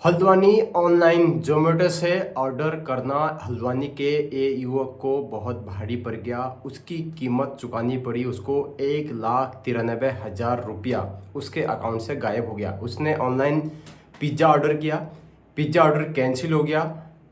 Haldwani online Zomato से order करना हल्द्वानी के एक युवक को बहुत भारी पड़ गया। उसकी कीमत चुकानी पड़ी उसको 1,93,000 रुपया उसके अकाउंट से गायब हो गया। उसने ऑनलाइन पिज़्ज़ा ऑर्डर किया, पिज़्ज़ा ऑर्डर कैंसिल हो गया।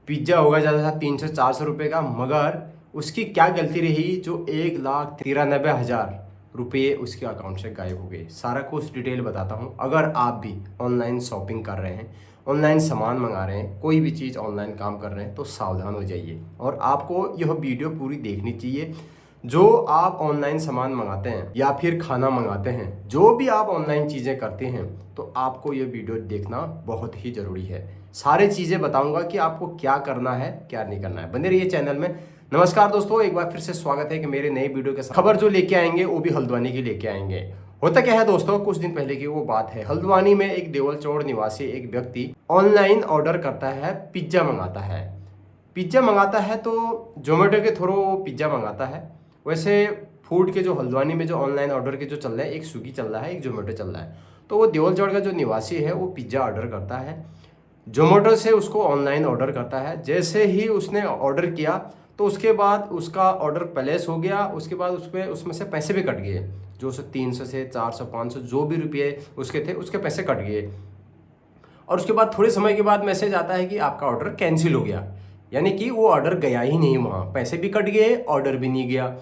पिज़्ज़ा होगा ज़्यादा था 300-400 रुपये का, मगर उसकी क्या गलती रही जो 1,93,000 रुपये उसके अकाउंट से गायब हो गए। सारा कुछ डिटेल बताता हूँ। अगर आप भी ऑनलाइन शॉपिंग कर रहे हैं, ऑनलाइन सामान मंगा रहे हैं, कोई भी चीज़ ऑनलाइन काम कर रहे हैं तो सावधान हो जाइए और आपको यह वीडियो पूरी देखनी चाहिए। जो आप ऑनलाइन सामान मंगाते हैं या फिर खाना मंगाते हैं, जो भी आप ऑनलाइन चीज़ें करते हैं, तो आपको ये वीडियो देखना बहुत ही ज़रूरी है। सारी चीज़ें बताऊंगा कि आपको क्या करना है क्या नहीं करना है। बने रहिए चैनल में। नमस्कार दोस्तों, एक बार फिर से स्वागत है कि मेरे नए वीडियो के साथ खबर जो लेके आएंगे वो भी हल्द्वानी की लेके आएंगे। होता क्या है दोस्तों, कुछ दिन पहले की वो बात है। हल्द्वानी में एक देवल चौड़ निवासी एक व्यक्ति ऑनलाइन ऑर्डर करता है, पिज्ज़ा मंगाता है। पिज्ज़ा मंगाता है तो जोमेटो के थ्रू पिज्ज़ा मंगाता है। वैसे फूड के जो हल्द्वानी में जो ऑनलाइन ऑर्डर के जो चल रहा है, एक स्विगी चल रहा है, एक जोमेटो चल रहा है। तो वो देवल चौड़ का जो निवासी है वो पिज्ज़ा ऑर्डर करता है, जोमेटो से उसको ऑनलाइन ऑर्डर करता है। जैसे ही उसने ऑर्डर किया तो उसके बाद उसका ऑर्डर प्लेस हो गया। उसके बाद उसमें से पैसे भी कट गए, जो 300 से 400 500 जो भी रुपये उसके थे उसके पैसे कट गए। और उसके बाद थोड़े समय के बाद मैसेज आता है कि आपका ऑर्डर कैंसिल हो गया, यानी कि वो ऑर्डर गया ही नहीं, वहाँ पैसे भी कट गए, ऑर्डर भी नहीं गया।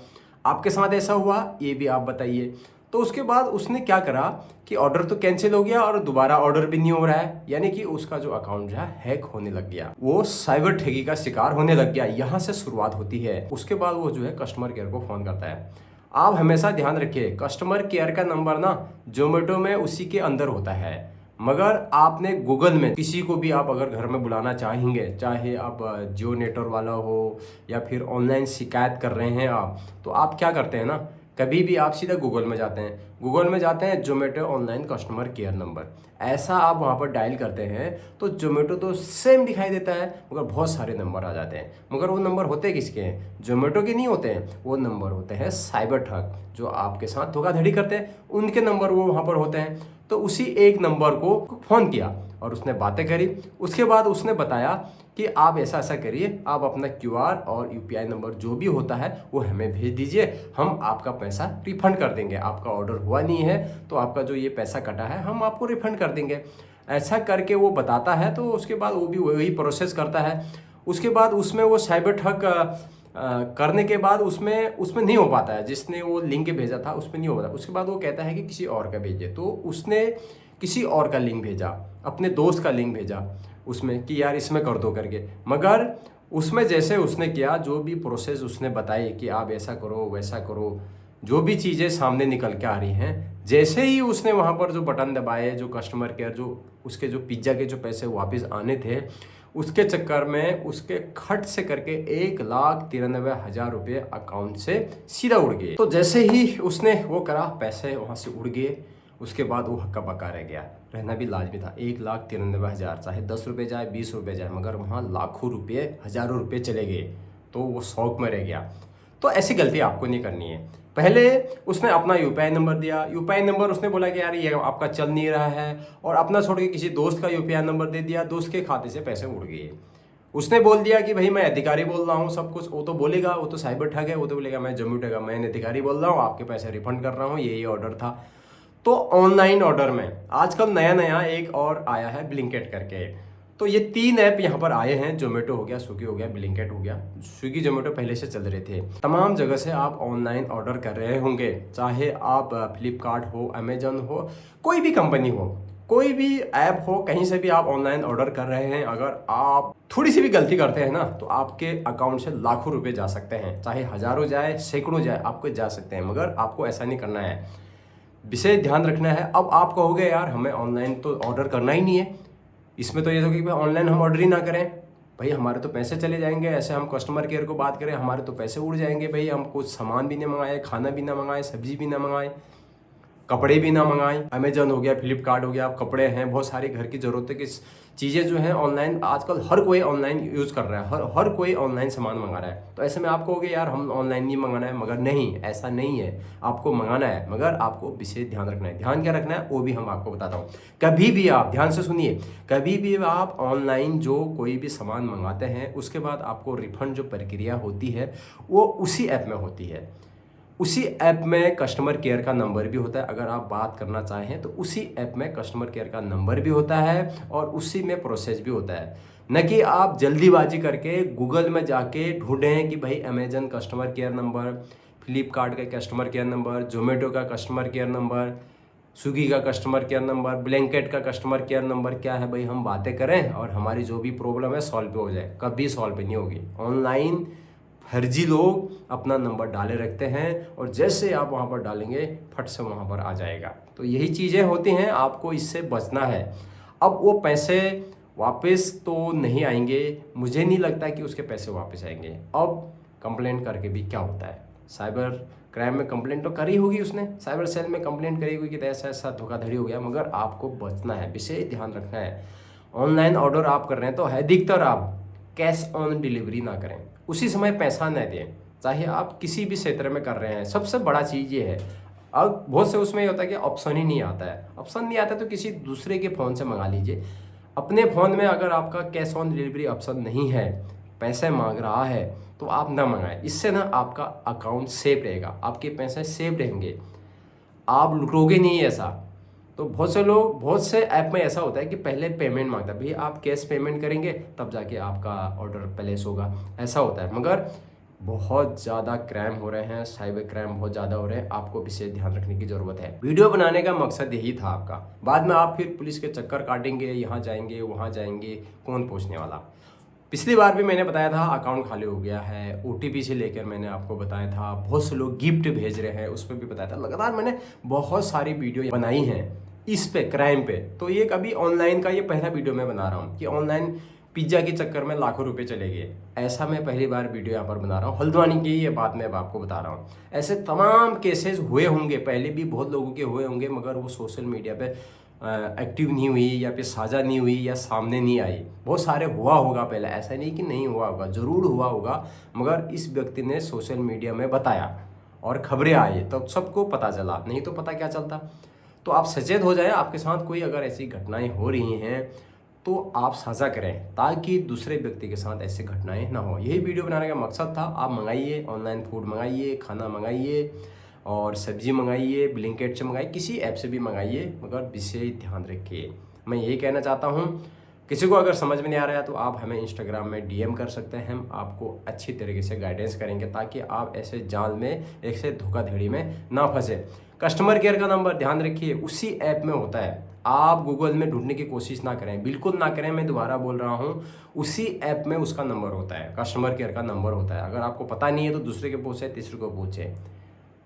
आपके साथ ऐसा हुआ ये भी आप बताइए। तो उसके बाद उसने क्या करा कि ऑर्डर तो कैंसिल हो गया और दोबारा ऑर्डर भी नहीं हो रहा है, यानी कि उसका जो अकाउंट है हैक होने लग गया, वो साइबर ठगी का शिकार होने लग गया। यहाँ से शुरुआत होती है। उसके बाद वो जो है कस्टमर केयर को फ़ोन करता है। आप हमेशा ध्यान रखिए, कस्टमर केयर का नंबर ना जोमेटो में उसी के अंदर होता है, मगर आपने गूगल में किसी को भी आप अगर घर में बुलाना चाहेंगे, चाहे आप जियो नेटवर्क वाला हो या फिर ऑनलाइन शिकायत कर रहे हैं आप, तो आप क्या करते हैं ना, कभी भी आप सीधा गूगल में जाते हैं, गूगल में जाते हैं Zomato online customer care number, ऐसा आप वहाँ पर डायल करते हैं तो जोमेटो तो सेम दिखाई देता है, मगर बहुत सारे नंबर आ जाते हैं। मगर वो नंबर होते किसके हैं? जोमेटो के नहीं होते हैं, वो नंबर होते हैं साइबर ठग, जो आपके साथ धोखाधड़ी करते हैं, उनके नंबर वो वहाँ पर होते हैं। तो उसी एक नंबर को फ़ोन किया और उसने बातें करी। उसके बाद उसने बताया कि आप ऐसा ऐसा करिए, आप अपना क्यूआर और यूपीआई नंबर जो भी होता है वो हमें भेज दीजिए, हम आपका पैसा रिफंड कर देंगे। आपका ऑर्डर हुआ नहीं है तो आपका जो ये पैसा कटा है हम आपको रिफंड कर देंगे। ऐसा करके वो बताता है, तो उसके बाद वो भी वही प्रोसेस करता है। उसके बाद उसमें वो साइबर ठग करने के बाद उसमें उसमें नहीं हो पाता है, जिसने वो लिंक भेजा था उसमें नहीं हो पाता। उसके बाद वो कहता है कि किसी और का भेजिए, तो उसने किसी और का लिंक भेजा, अपने दोस्त का लिंक भेजा उसमें कि यार इसमें कर दो करके। मगर उसमें जैसे उसने किया, जो भी प्रोसेस उसने बताई कि आप ऐसा करो वैसा करो, जो भी चीज़ें सामने निकल के आ रही हैं, जैसे ही उसने वहाँ पर जो बटन दबाए, जो कस्टमर केयर जो उसके जो पिज्ज़ा के जो पैसे वापस आने थे, उसके चक्कर में उसके खट से करके 1,93,000 रुपये अकाउंट से सीधा उड़ गए। तो जैसे ही उसने वो करा, पैसे वहाँ से उड़ गए। उसके बाद वो हक्का बक्का रह गया, रहना भी लाजमी था। 1,93,000, चाहे 10 रुपये जाए 20 रुपये जाए, मगर वहाँ लाखों रुपये हज़ारों रुपये चले गए, तो वो शौक में रह गया। तो ऐसी गलती आपको नहीं करनी है। पहले उसने अपना यूपीआई नंबर दिया, यूपीआई नंबर उसने बोला कि यार ये आपका चल नहीं रहा है, और अपना छोड़ के किसी दोस्त का यूपीआई नंबर दे दिया, दोस्त के खाते से पैसे उड़ गए। उसने बोल दिया कि भाई मैं अधिकारी बोल रहा हूँ, सब कुछ वो तो बोलेगा, वो तो साइबर ठग है, वो तो बोलेगा मैं जोमेटो का मैं अधिकारी बोल रहा हूँ, आपके पैसे रिफंड कर रहा हूँ, ये ऑर्डर था। तो ऑनलाइन ऑर्डर में आजकल नया नया एक और आया है, ब्लिंकेट करके। तो ये 3 ऐप यहाँ पर आए हैं, जोमेटो हो गया, स्विगी हो गया, ब्लिंकेट हो गया। स्विगी जोमेटो पहले से चल रहे थे। तमाम जगह से आप ऑनलाइन ऑर्डर कर रहे होंगे, चाहे आप फ्लिपकार्ट हो, अमेजन हो, कोई भी कंपनी हो, कोई भी ऐप हो, कहीं से भी आप ऑनलाइन ऑर्डर कर रहे हैं। अगर आप थोड़ी सी भी गलती करते हैं ना, तो आपके अकाउंट से लाखों रुपए जा सकते हैं, चाहे हज़ारों जाए, सैकड़ों जाए, आपको जा सकते हैं। मगर आपको ऐसा नहीं करना है, विषय ध्यान रखना है। अब आप कहोगे यार हमें ऑनलाइन तो ऑर्डर करना ही नहीं है, इसमें तो ये तो कि भाई ऑनलाइन हम ऑर्डर ही ना करें, भाई हमारे तो पैसे चले जाएंगे। ऐसे हम कस्टमर केयर को बात करें, हमारे तो पैसे उड़ जाएंगे, भाई हम कुछ सामान भी ना मंगाए, खाना भी ना मंगाए, सब्जी भी ना मंगाए। कपड़े भी ना मंगाएं। अमेजन हो गया, फ्लिपकार्ट हो गया, कपड़े हैं, बहुत सारी घर की ज़रूरत की चीज़ें जो हैं ऑनलाइन आजकल हर कोई ऑनलाइन यूज़ कर रहा है, हर कोई ऑनलाइन सामान मंगा रहा है। तो ऐसे में आप कहोगे यार हम ऑनलाइन नहीं मंगाना है, मगर नहीं, ऐसा नहीं है, आपको मंगाना है, मगर आपको विशेष ध्यान रखना है। ध्यान क्या रखना है वो भी हम आपको बताता हूँ। कभी भी आप ध्यान से सुनिए, कभी भी आप ऑनलाइन जो कोई भी सामान मंगाते हैं उसके बाद आपको रिफंड जो प्रक्रिया होती है वो उसी ऐप में होती है। उसी ऐप में कस्टमर केयर का नंबर भी होता है, अगर आप बात करना चाहें तो उसी ऐप में कस्टमर केयर का नंबर भी होता है और उसी में प्रोसेस भी होता है। न कि आप जल्दीबाजी करके गूगल में जाके ढूंढें कि भाई Amazon customer care number, Flipkart का कस्टमर केयर नंबर, जोमेटो का कस्टमर केयर नंबर, स्विगी का कस्टमर केयर नंबर, ब्लैंकेट का कस्टमर केयर नंबर। क्या है भाई, हम बातें करें और हमारी जो भी प्रॉब्लम है सॉल्व हो जाए, कभी सॉल्व नहीं होगी। ऑनलाइन फर्जी लोग अपना नंबर डाले रखते हैं और जैसे आप वहाँ पर डालेंगे फट से वहाँ पर आ जाएगा। तो यही चीज़ें होती हैं, आपको इससे बचना है। अब वो पैसे वापस तो नहीं आएंगे, मुझे नहीं लगता कि उसके पैसे वापस आएंगे। अब कंप्लेंट करके भी क्या होता है, साइबर क्राइम में कंप्लेंट तो करी होगी उसने, साइबर सेल में कंप्लेंट करी होगी कि ऐसा ऐसा धोखाधड़ी हो गया, मगर आपको बचना है, विशेष ध्यान रखना है। ऑनलाइन ऑर्डर आप कर रहे हैं तो अधिकतर आप कैश ऑन डिलीवरी ना करें, उसी समय पैसा न दें, चाहे आप किसी भी क्षेत्र में कर रहे हैं। सबसे बड़ा चीज़ ये है, अब बहुत से उसमें ये होता है कि ऑप्शन ही नहीं आता है, ऑप्शन नहीं आता तो किसी दूसरे के फ़ोन से मंगा लीजिए। अपने फ़ोन में अगर आपका कैश ऑन डिलीवरी ऑप्शन नहीं है, पैसे मांग रहा है, तो आप ना मंगाएं। इससे ना आपका अकाउंट सेफ रहेगा, आपके पैसे सेफ रहेंगे, आप लुटोगे नहीं ऐसा। तो बहुत से लोग, बहुत से ऐप में ऐसा होता है कि पहले पेमेंट मांगता है, भैया आप कैश पेमेंट करेंगे तब जाके आपका ऑर्डर प्लेस होगा, ऐसा होता है। मगर बहुत ज़्यादा क्राइम हो रहे हैं, साइबर क्राइम बहुत ज़्यादा हो रहे हैं, आपको विशेष ध्यान रखने की ज़रूरत है। वीडियो बनाने का मकसद यही था आपका, बाद में आप फिर पुलिस के चक्कर काटेंगे, यहाँ जाएंगे वहाँ जाएंगे, कौन पूछने वाला। पिछली बार भी मैंने बताया था अकाउंट खाली हो गया है, ओटीपी से लेकर मैंने आपको बताया था, बहुत से लोग गिफ्ट भेज रहे हैं उस पर भी बताया था। लगातार मैंने बहुत सारी वीडियो बनाई हैं इस पे, क्राइम पे। तो ये कभी ऑनलाइन का ये पहला वीडियो मैं बना रहा हूँ कि ऑनलाइन पिज्ज़ा के चक्कर में लाखों रुपए चले गए, ऐसा मैं पहली बार वीडियो यहाँ पर बना रहा हूँ। हल्द्वानी की ये बात मैं अब आपको बता रहा हूँ। ऐसे तमाम केसेस हुए होंगे, पहले भी बहुत लोगों के हुए होंगे, मगर वो सोशल मीडिया पे एक्टिव नहीं हुई या फिर साझा नहीं हुई या सामने नहीं आई। बहुत सारे हुआ होगा पहले, ऐसा नहीं कि नहीं हुआ होगा, ज़रूर हुआ होगा, मगर इस व्यक्ति ने सोशल मीडिया में बताया और खबरें आई तो सबको पता चला, नहीं तो पता क्या चलता। तो आप सचेत हो जाएं, आपके साथ कोई अगर ऐसी घटनाएं हो रही हैं तो आप साझा करें ताकि दूसरे व्यक्ति के साथ ऐसी घटनाएं ना हो। यही वीडियो बनाने का मकसद था। आप मंगाइए, ऑनलाइन फूड मंगाइए, खाना मंगाइए और सब्जी मंगाइए, ब्लिंकेट से मंगाइए, किसी ऐप से भी मंगाइए, मगर विशेष ध्यान रखिए। मैं यही कहना चाहता हूँ। किसी को अगर समझ में नहीं आ रहा है तो आप हमें इंस्टाग्राम में डीएम कर सकते हैं, हम आपको अच्छी तरीके से गाइडेंस करेंगे ताकि आप ऐसे जाल में, ऐसे धोखाधड़ी में ना फंसे। कस्टमर केयर का नंबर ध्यान रखिए, उसी ऐप में होता है, आप गूगल में ढूंढने की कोशिश ना करें, बिल्कुल ना करें। मैं दोबारा बोल रहा हूँ, उसी ऐप में उसका नंबर होता है, कस्टमर केयर का नंबर होता है। अगर आपको पता नहीं है तो दूसरे के पूछे, तीसरे को पूछे।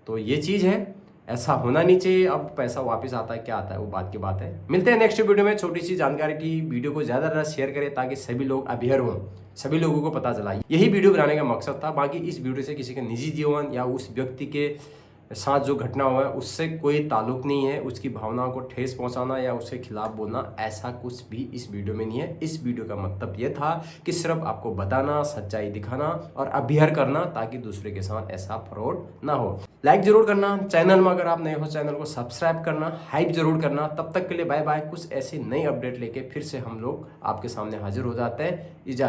तो ये चीज़ है, ऐसा होना नहीं चाहिए। अब पैसा वापस आता है क्या आता है वो बात की बात है। मिलते हैं नेक्स्ट वीडियो में छोटी सी जानकारी की। वीडियो को ज़्यादा ज़्यादा शेयर करें ताकि सभी लोग अवेयर हों, सभी लोगों को पता चला। यही वीडियो बनाने का मकसद था। बाकी इस वीडियो से किसी के निजी जीवन या उस व्यक्ति के साथ जो घटना हुआ है उससे कोई ताल्लुक नहीं है। उसकी भावनाओं को ठेस पहुंचाना या उसके खिलाफ बोलना, ऐसा कुछ भी इस वीडियो में नहीं है। इस वीडियो का मतलब ये था कि सिर्फ आपको बताना, सच्चाई दिखाना और अवेयर करना ताकि दूसरे के साथ ऐसा फ्रॉड ना हो। लाइक जरूर करना, चैनल में अगर आप नए हो चैनल को सब्सक्राइब करना, हाइप जरूर करना। तब तक के लिए बाय बाय। कुछ ऐसी नई अपडेट लेके फिर से हम लोग आपके सामने हाजिर हो जाते हैं। इजाज़त।